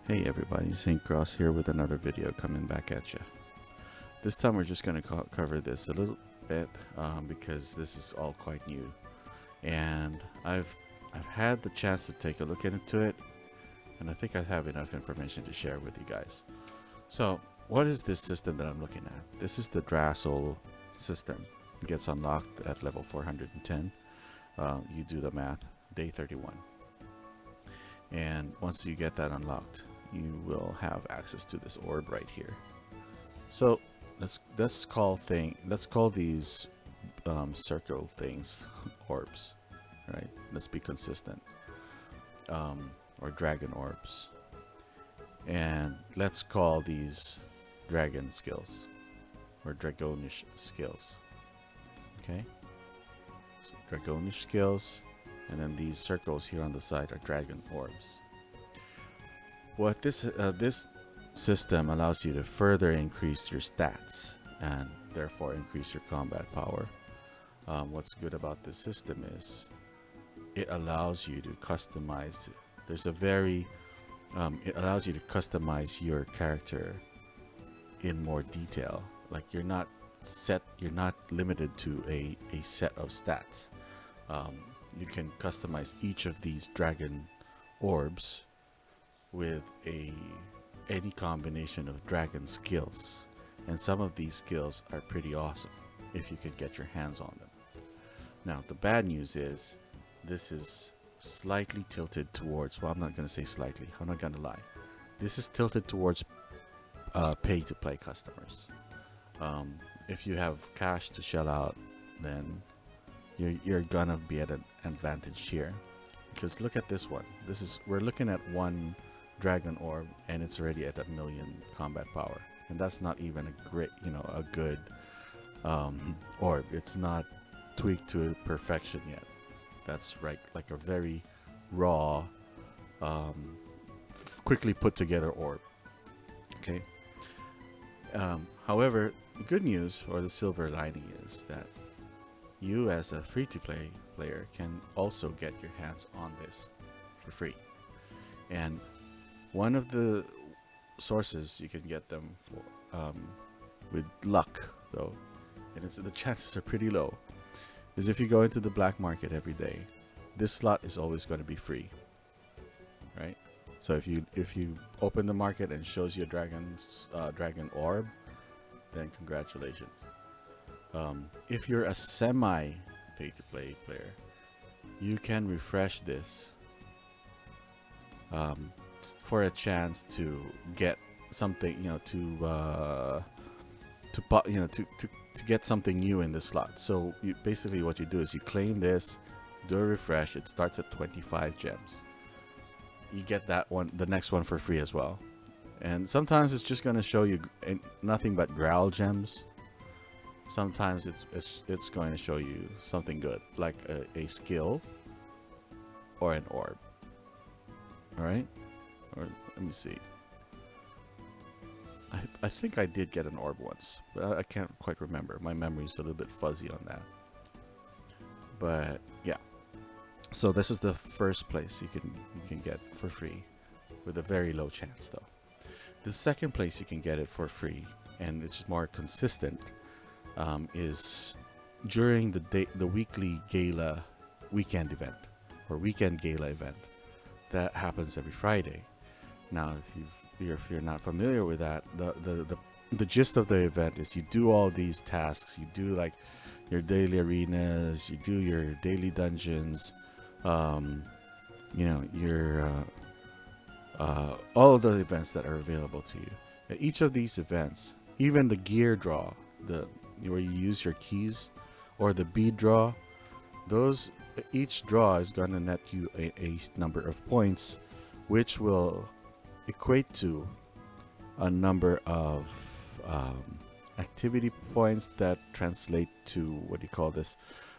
Hey everybody, St. Cross here with another video coming back at you. This time we're just going to cover this a little bit because this is all quite new, and I've had the chance to take a look into it, and I think I have enough information to share with you guys. So, what is this system that I'm looking at? This is the Drasoul system. It gets unlocked at level 410. You do the math, day 31. And once you get that unlocked, you will have access to this orb right here. So let's call these circle things orbs, right? Let's be consistent. Or dragon orbs, and let's call these dragon skills or dragonish skills. Okay, so dragonish skills. And then these circles here on the side are dragon orbs. What this system allows you to further increase your stats and therefore increase your combat power. What's good about this system is it allows you to customize. It allows you to customize your character in more detail. Like you're not limited to a set of stats. You can customize each of these dragon orbs with any combination of dragon skills, and some of these skills are pretty awesome if you can get your hands on them. Now the bad news is this is slightly tilted towards, well, I'm not going to say slightly, I'm not going to lie, this is tilted towards pay to play customers. If you have cash to shell out, then you're gonna be at an advantage here, because look at this one. We're looking at one dragon orb and it's already at 1,000,000 combat power, and that's not even a good orb. It's not tweaked to perfection yet. That's right, like a very raw, quickly put together orb. Okay. However, the good news, or the silver lining, is that you as a free-to-play player can also get your hands on this for free. And one of the sources you can get them for, with luck though, and the chances are pretty low, is if you go into the black market every day, this slot is always going to be free, right? So if you open the market and it shows you a dragon orb, then congratulations. If you're a semi pay-to-play player, you can refresh this for a chance to get something, to get something new in this slot. So basically what you do is you claim this, do a refresh. It starts at 25 gems. You get that one, the next one, for free as well. And sometimes it's just going to show you nothing but growl gems. Sometimes it's going to show you something good, like a skill or an orb. All right, or let me see. I think I did get an orb once, but I can't quite remember. My memory's a little bit fuzzy on that. But yeah, so this is the first place you can get for free, with a very low chance though. The second place you can get it for free, and it's more consistent, is during the weekly gala weekend event, or weekend gala event that happens every Friday. Now, if you're not familiar with that, the gist of the event is you do all these tasks. You do like your daily arenas, you do your daily dungeons, your all of the events that are available to you. At each of these events, even the gear draw, where you use your keys, or the bead draw, each draw is going to net you a number of points, which will equate to a number of activity points that translate to, what do you call this,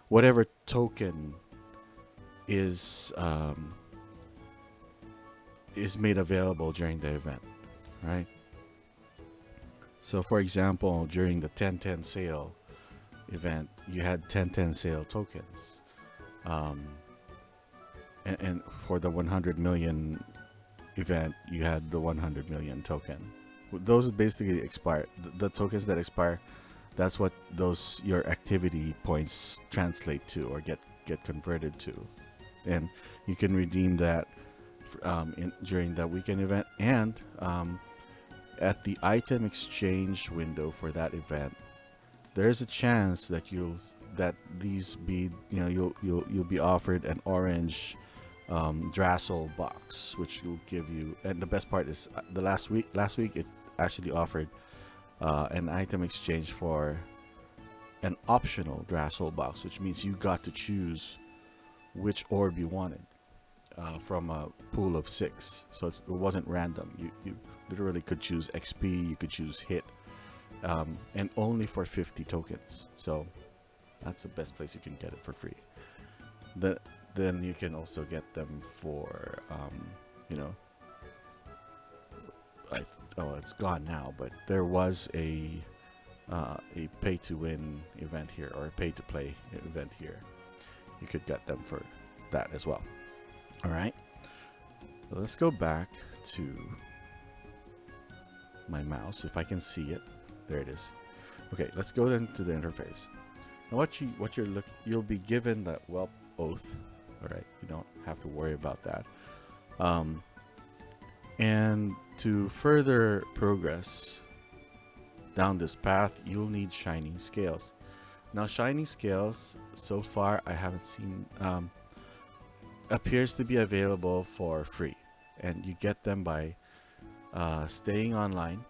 whatever token is made available during the event, right? So for example, during the 10/10 sale event, you had 10/10 sale tokens, and for the 100 million event, you had the 100 million token. Those basically expire. The tokens that expire, that's what those your activity points translate to or get converted to, and you can redeem that during that weekend event. And at the item exchange window for that event, there's a chance that these be you'll be offered an orange Drasoul box, which will give you. And the best part is the last week it actually offered an item exchange for an optional Drasoul box, which means you got to choose which orb you wanted from a pool of 6. So it wasn't random. You literally could choose XP, you could choose hit, and only for 50 tokens. So that's the best place you can get it for free. Then you can also get them for it's gone now, but there was a pay to win event here, or a pay to play event here. You could get them for that as well. All right, so let's go back to my mouse if I can see it. There it is. Okay, let's go then to the interface. Now you'll be given that whelp oath. All right, you don't have to worry about that. And to further progress down this path, you'll need shining scales. Now, shining scales, so far I haven't seen, appears to be available for free, and you get them by staying online.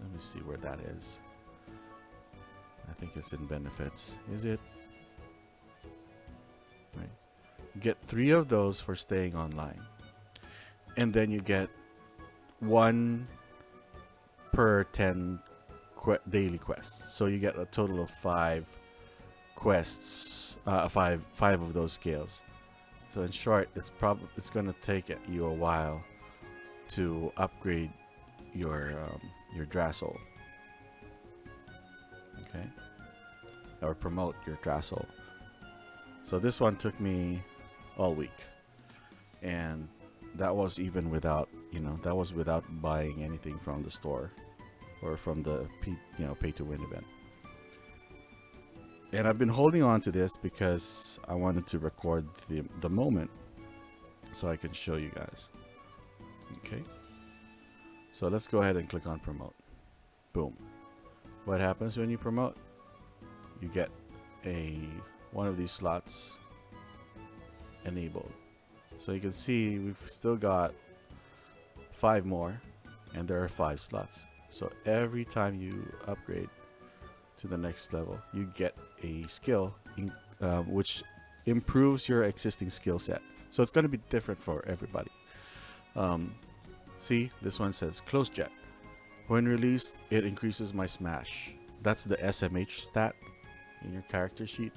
Let me see where that is. I think it's in benefits. Is it? Right. You get 3 of those for staying online, and then you get 1 per 10 daily quests. So you get a total of 5 quests, 5 of those scales. So in short, it's going to take you a while to upgrade your Drasoul. Okay, or promote your Drasoul. So this one took me all week, and that was even without without buying anything from the store or from the pay to win event. And I've been holding on to this because I wanted to record the moment so I can show you guys. Okay, so let's go ahead and click on promote. Boom. What happens when you promote? You get one of these slots enabled. So you can see we've still got 5 more, and there are 5 slots. So every time you upgrade to the next level, you get a skill which improves your existing skill set. So it's going to be different for everybody. See, this one says close jet. When released, it increases my smash. That's the SMH stat in your character sheet.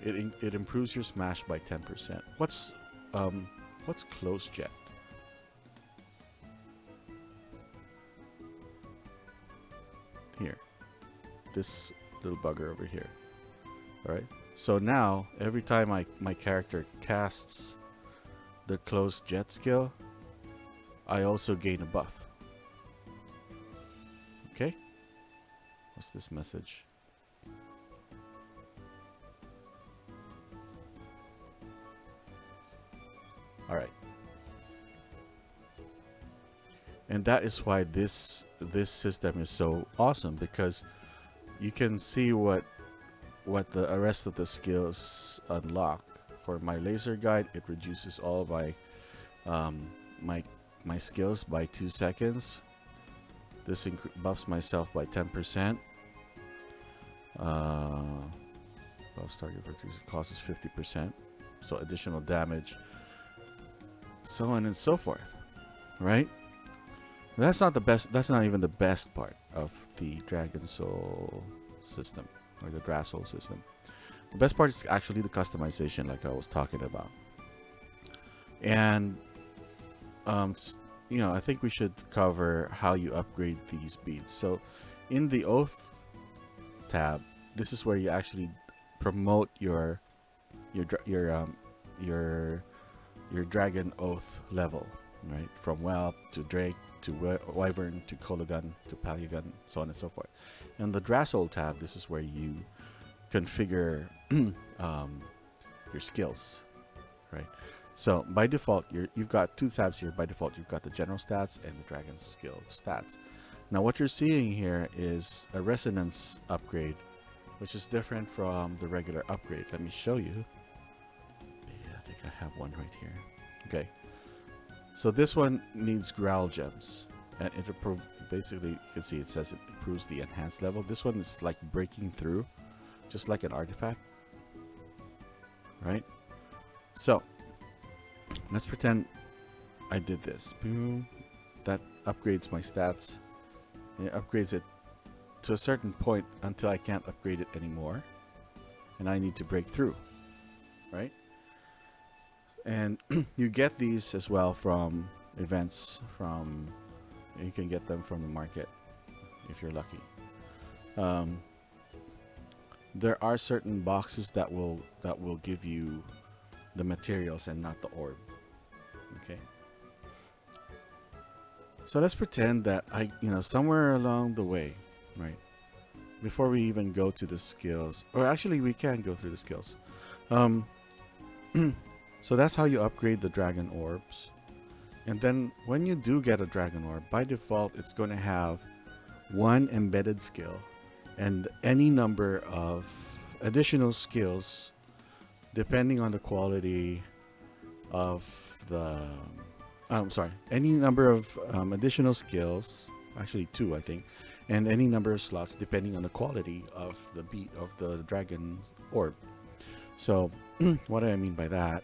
It improves your smash by 10%. What's close jet? Here, this little bugger over here. All right. So now every time my character casts the close jet skill, I also gain a buff. Okay. What's this message? All right. And that is why this system is so awesome, because you can see what the rest of the skills unlock. For my laser guide, it reduces all my my skills by 2 seconds. This buffs myself by 10%. Buffs target for 3 causes 50%, so additional damage, so on and so forth. Right? That's not the best. That's not even the best part of the Dragon Soul system, or the Drasoul system. The best part is actually the customization, like I was talking about. And I think we should cover how you upgrade these beads. So in the Oath tab, this is where you actually promote your Dragon Oath level. right? From whelp to drake to wyvern to kologun to palygon, so on and so forth. And the Drasoul tab, this is where you configure your skills, right? So by default, you've got two tabs here. By default, you've got the general stats and the dragon skill stats. Now what you're seeing here is a resonance upgrade, which is different from the regular upgrade. Let me show you. Yeah, I think I have one right here. Okay. So this one needs growl gems, and it basically, you can see it says it improves the enhanced level. This one is like breaking through, just like an artifact, right? So let's pretend I did this. Boom. That upgrades my stats. And it upgrades it to a certain point until I can't upgrade it anymore, and I need to break through, right? And you get these as well from events. You can get them from the market if you're lucky. There are certain boxes that will give you the materials and not the orb. Okay. So let's pretend that somewhere along the way, right, before we even go to the skills, or actually we can go through the skills. So that's how you upgrade the dragon orbs. And then when you do get a dragon orb, by default, it's going to have one embedded skill and any number of additional skills depending on the quality of the any number of additional skills, actually 2 I think, and any number of slots depending on the quality of the dragon orb. So what do I mean by that?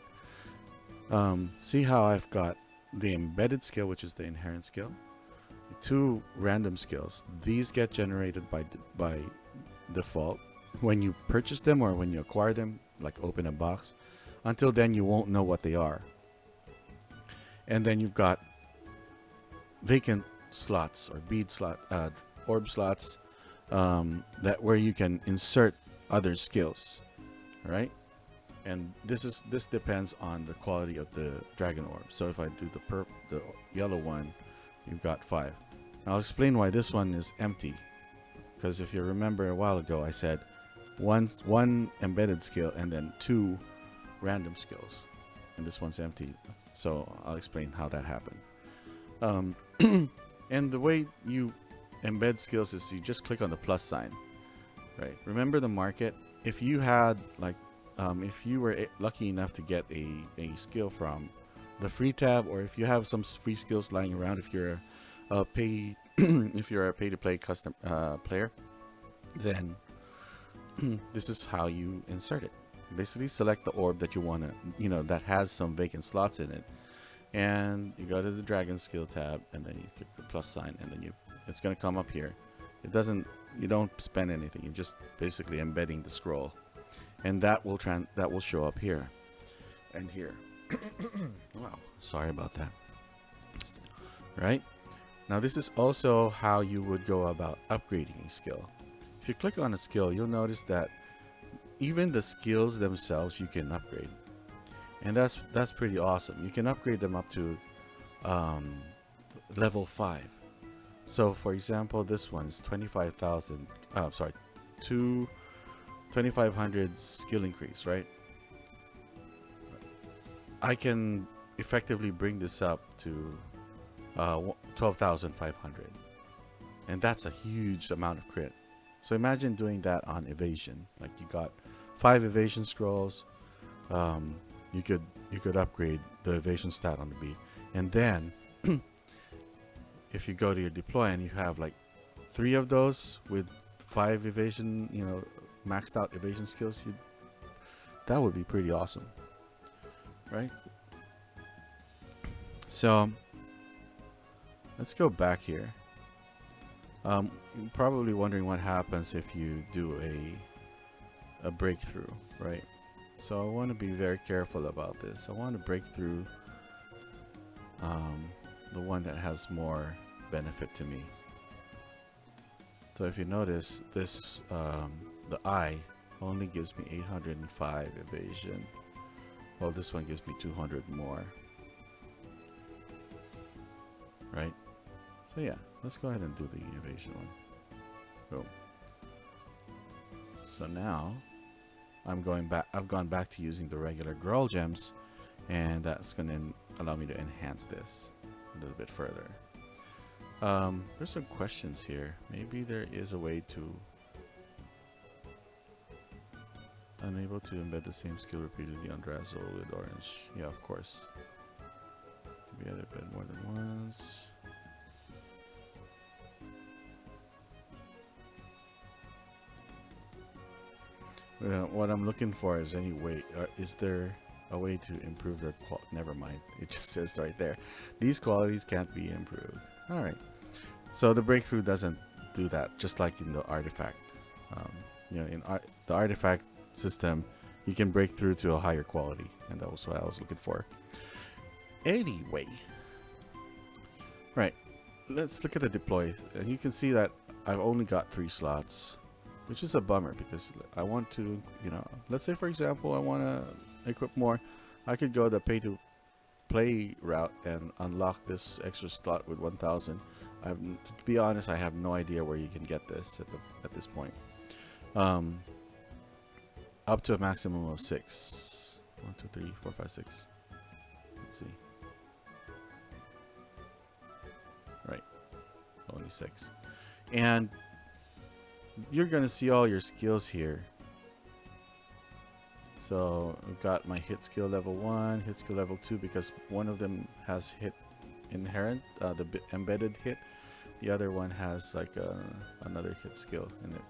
See how I've got the embedded skill, which is the inherent skill, 2 random skills. These get generated by default when you purchase them or when you acquire them, like open a box. Until then, you won't know what they are. And then you've got vacant slots or orb slots where you can insert other skills, right? And this depends on the quality of the dragon orb. So if I do the yellow one, you've got 5. I'll explain why this one is empty, because if you remember a while ago, I said one embedded skill and then 2 random skills, and this one's empty. So I'll explain how that happened. And the way you embed skills is you just click on the plus sign, right? Remember the market. If you had if you were lucky enough to get a skill from the free tab, or if you have some free skills lying around, if you're a pay if you're a pay to play custom player, then this is how you insert it. Basically select the orb that you want to, that has some vacant slots in it, and you go to the dragon skill tab, and then you click the plus sign, and then it's going to come up here. You don't spend anything, you're just basically embedding the scroll, and that will show up here and here. Wow, sorry about that. Right now, this is also how you would go about upgrading a skill. If you click on a skill, you'll notice that even the skills themselves you can upgrade, and that's pretty awesome. You can upgrade them up to level 5. So for example, this one is 25,000 2500 skill increase, right? I can effectively bring this up to 12,500, and that's a huge amount of crit. So imagine doing that on evasion. Like, you got 5 evasion scrolls. You could upgrade the evasion stat on the beat, and then if you go to your deploy and you have like 3 of those with 5 evasion, maxed out evasion skills, that would be pretty awesome, right? So let's go back here. You're probably wondering what happens if you do a breakthrough, right? So I want to be very careful about this. I want to break through the one that has more benefit to me. So if you notice, this the eye only gives me 805 evasion. Well, this one gives me 200 more. right? So yeah, let's go ahead and do the evasion one. Boom. So now I'm going back. I've gone back to using the regular Grawl gems, and that's going to allow me to enhance this a little bit further. There's some questions here. Maybe there is a way to unable to embed the same skill repeatedly on Drasoul with orange. Yeah, of course. Can be added more than once. What I'm looking for is any way. Is there a way to improve their quality? Never mind. It just says right there, these qualities can't be improved. All right. So the breakthrough doesn't do that. Just like in the artifact, you know, in the artifact system, you can break through to a higher quality, and that was what I was looking for. Anyway, right. Let's look at the deploys, and you can see that I've only got 3 slots. Which is a bummer because I want to, you know, let's say for example, I want to equip more. I could go the pay to play route and unlock this extra slot with 1,000. To be honest, I have no idea where you can get this at this point. Up to a maximum of 6. 1, 2, 3, 4, 5, 6. Let's see. Right, only 6, and you're gonna see all your skills here. So I've got my hit skill level 1, hit skill level 2 because one of them has hit inherent, the embedded hit. The other one has like another hit skill in it.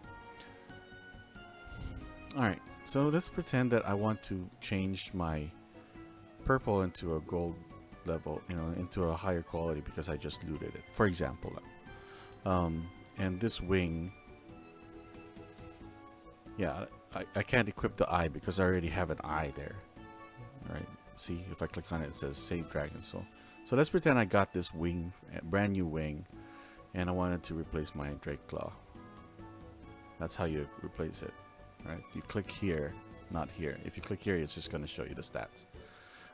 Alright, so let's pretend that I want to change my purple into a gold level, you know, into a higher quality because I just looted it, for example. And this wing, yeah, I can't equip the eye because I already have an eye there. Alright, see, if I click on it, it says save Dragon Soul. So let's pretend I got this wing, brand new wing, and I wanted to replace my Drake Claw. That's how you replace it. Right? You click here, not here. If you click here, it's just going to show you the stats.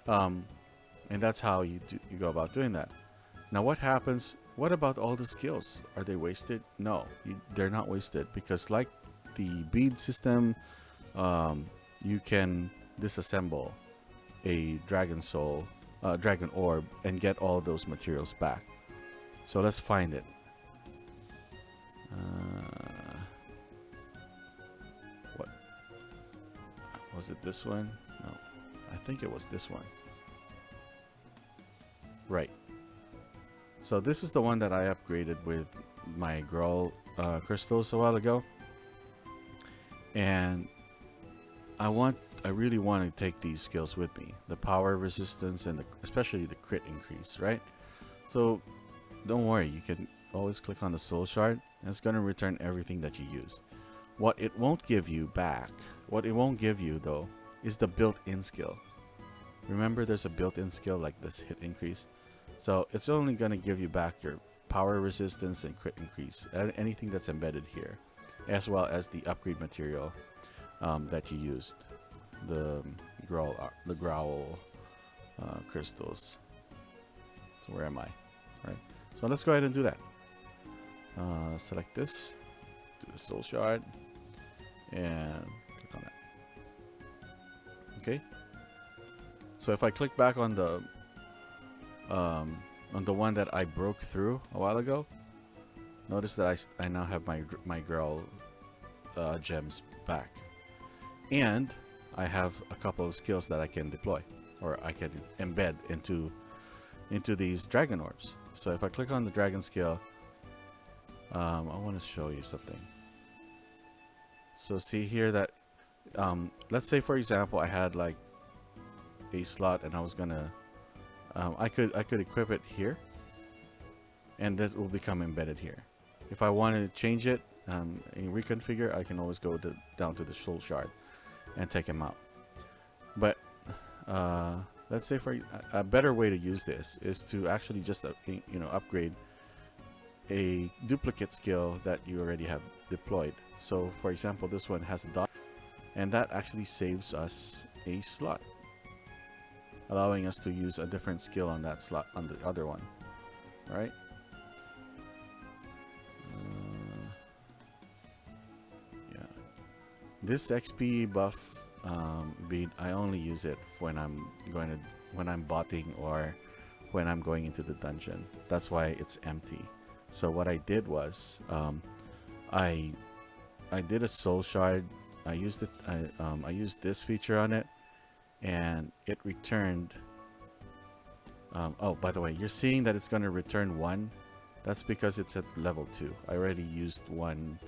And that's how you go about doing that. Now what happens? What about all the skills? Are they wasted? No, they're not wasted because like the bead system, you can disassemble a Dragon Soul, Dragon Orb, and get all those materials back. So let's find it. What was it? This one? No, I think it was this one. Right. So this is the one that I upgraded with my Grawl crystals a while ago. And I really want to take these skills with me. The power resistance and especially the crit increase, right? So don't worry, you can always click on the soul shard and it's going to return everything that you used. What it won't give you back, what it won't give you though, is the built-in skill. Remember there's a built-in skill like this hit increase. So it's only going to give you back your power resistance and crit increase, anything that's embedded here, as well as the upgrade material that you used, the growl crystals. So where am I? Right. So let's go ahead and do that. Select this, do the soul shard, and click on that. Okay. So if I click back on the one that I broke through a while ago, notice that I now have my growl gems back, and I have a couple of skills that I can deploy or I can embed into these dragon orbs. So if I click on the dragon skill, I want to show you something. So see here that let's say for example I had like a slot and I was gonna I could equip it here, and that will become embedded here. If I want to change it and reconfigure, I can always go down to the soul shard and take him out. But let's say for a better way to use this is to actually just upgrade a duplicate skill that you already have deployed. So for example, this one has a dot, and that actually saves us a slot, allowing us to use a different skill on that slot on the other one. All right, This XP buff bead, I only use it when I'm botting or when I'm going into the dungeon. That's why it's empty. So what I did was I did a soul shard. I used it. I used this feature on it, and it returned. Oh, by the way, you're seeing that it's going to return 1. That's because it's at level 2. I already used 1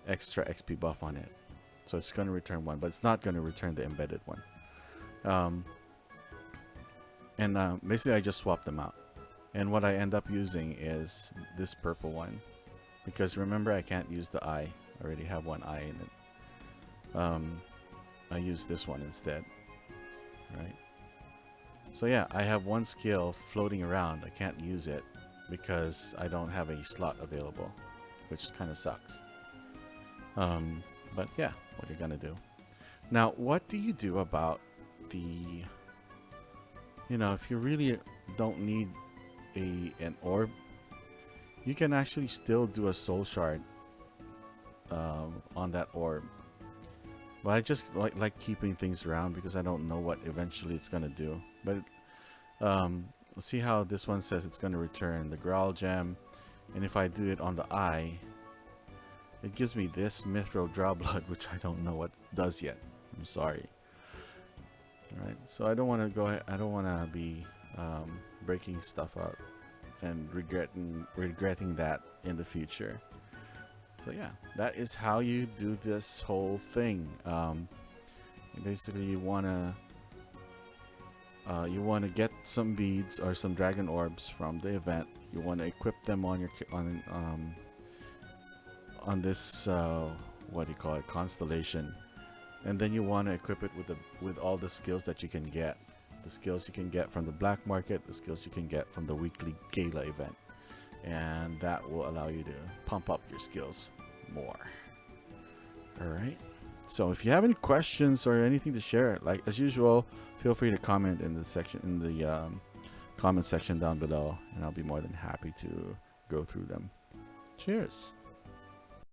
extra XP buff on it, so it's going to return 1, but it's not going to return the embedded one. Basically, I just swapped them out, and what I end up using is this purple one, because remember, I can't use the eye. I already have 1 eye in it. I use this one instead, right? So yeah, I have 1 skill floating around. I can't use it because I don't have a slot available, which kind of sucks. But yeah, what you're gonna do. Now, what do you do about the, if you really don't need an orb, you can actually still do a soul shard on that orb. But I just like keeping things around because I don't know what eventually it's gonna do. But see how this one says it's gonna return the Growl Gem, and if I do it on the eye, it gives me this Mithril Draw Blood, which I don't know what it does yet. I'm sorry. All right, so I don't want to go ahead. I don't want to be breaking stuff out and regretting that in the future. So yeah, that is how you do this whole thing. Basically, you wanna get some beads or some dragon orbs from the event. You want to equip them on your on this what do you call it, constellation, and then you want to equip it with all the skills that you can get. The skills you can get from the black market, the skills you can get from the weekly gala event, and that will allow you to pump up your skills more. Alright, so if you have any questions or anything to share, like as usual, feel free to comment in the comment section down below, and I'll be more than happy to go through them. Cheers.